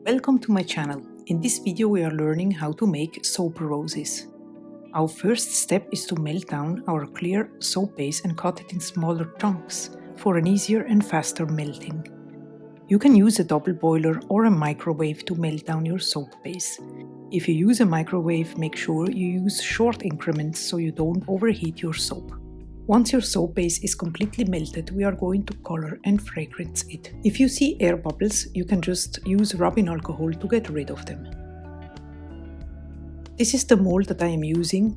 Welcome to my channel. In this video we are learning how to make soap roses. Our first step is to melt down our clear soap base and cut it in smaller chunks for an easier and faster melting. You can use a double boiler or a microwave to melt down your soap base. If you use a microwave, make sure you use short increments so you don't overheat your soap. Once your soap base is completely melted, we are going to color and fragrance it. If you see air bubbles, you can just use rubbing alcohol to get rid of them. This is the mold that I am using,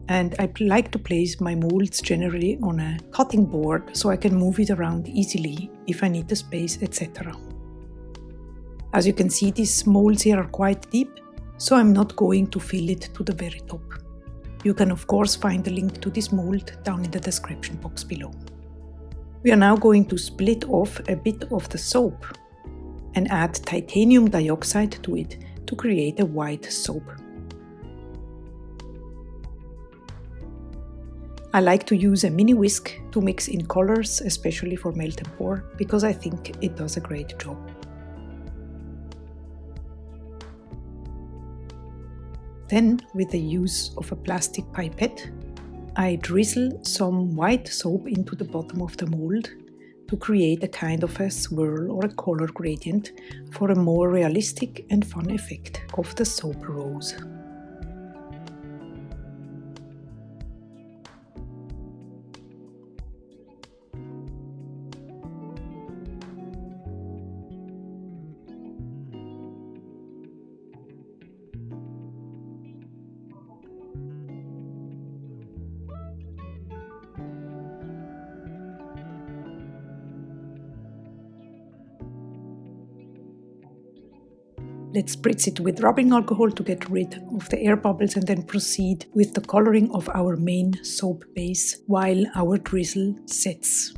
and I like to place my molds generally on a cutting board so I can move it around easily if I need the space, etc. As you can see, these molds here are quite deep, so I'm not going to fill it to the very top. You can of course find the link to this mold down in the description box below. We are now going to split off a bit of the soap and add titanium dioxide to it to create a white soap. I like to use a mini whisk to mix in colors, especially for melt and pour, because I think it does a great job. Then, with the use of a plastic pipette, I drizzle some white soap into the bottom of the mold to create a kind of a swirl or a color gradient for a more realistic and fun effect of the soap rose. Let's spritz it with rubbing alcohol to get rid of the air bubbles and then proceed with the coloring of our main soap base while our drizzle sets.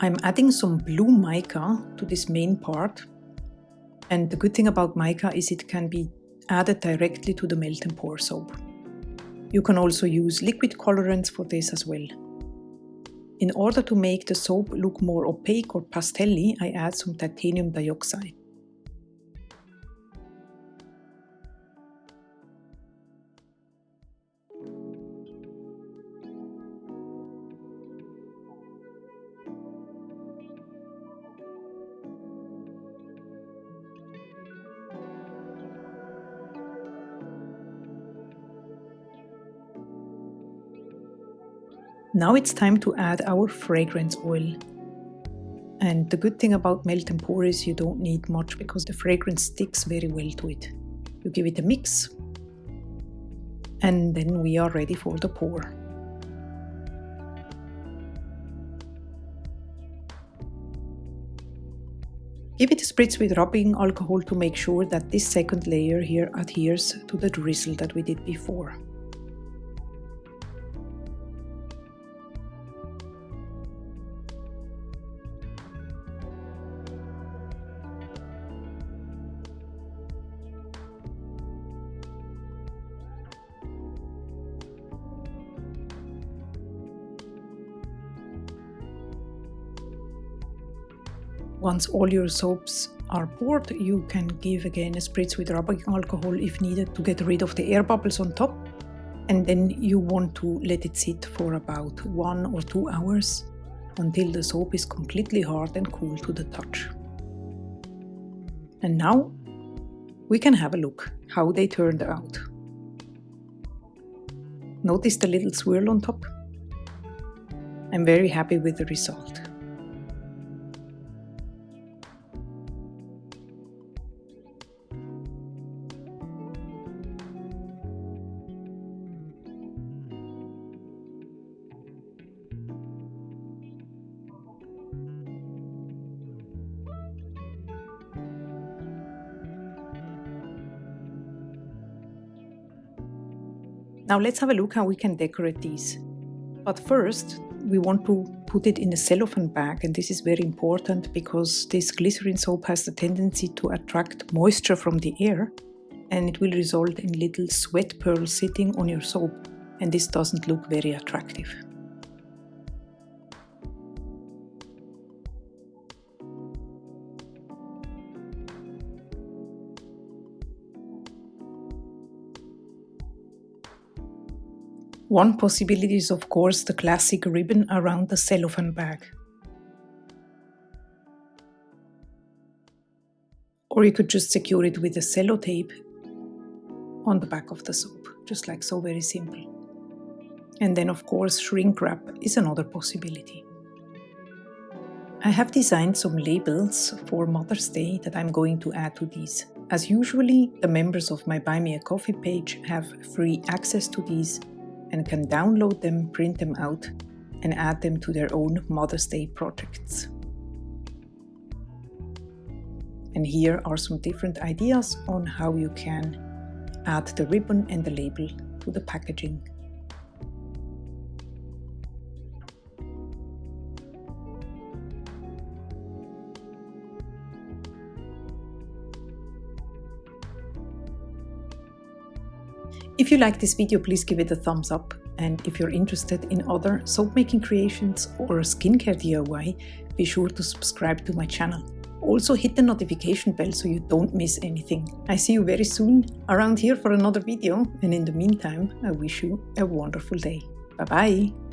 I'm adding some blue mica to this main part, and the good thing about mica is it can be added directly to the melt and pour soap. You can also use liquid colorants for this as well. In order to make the soap look more opaque or pastel-y, I add some titanium dioxide. Now it's time to add our fragrance oil. And the good thing about melt and pour is you don't need much because the fragrance sticks very well to it. You give it a mix and then we are ready for the pour. Give it a spritz with rubbing alcohol to make sure that this second layer here adheres to the drizzle that we did before. Once all your soaps are poured, you can give again a spritz with rubbing alcohol if needed to get rid of the air bubbles on top. And then you want to let it sit for about 1 or 2 hours until the soap is completely hard and cool to the touch. And now we can have a look how they turned out. Notice the little swirl on top? I'm very happy with the result. Now let's have a look how we can decorate these. But first, we want to put it in a cellophane bag, and this is very important because this glycerin soap has the tendency to attract moisture from the air, and it will result in little sweat pearls sitting on your soap, and this doesn't look very attractive. One possibility is of course the classic ribbon around the cellophane bag. Or you could just secure it with a sellotape on the back of the soap, just like so, very simple. And then of course shrink wrap is another possibility. I have designed some labels for Mother's Day that I'm going to add to these. As usually, the members of my Buy Me a Coffee page have free access to these and can download them, print them out, and add them to their own Mother's Day projects. And here are some different ideas on how you can add the ribbon and the label to the packaging. If you like this video, please give it a thumbs up, and if you're interested in other soap making creations or skincare DIY, be sure to subscribe to my channel. Also hit the notification bell so you don't miss anything. I see you very soon around here for another video, and in the meantime I wish you a wonderful day. Bye bye!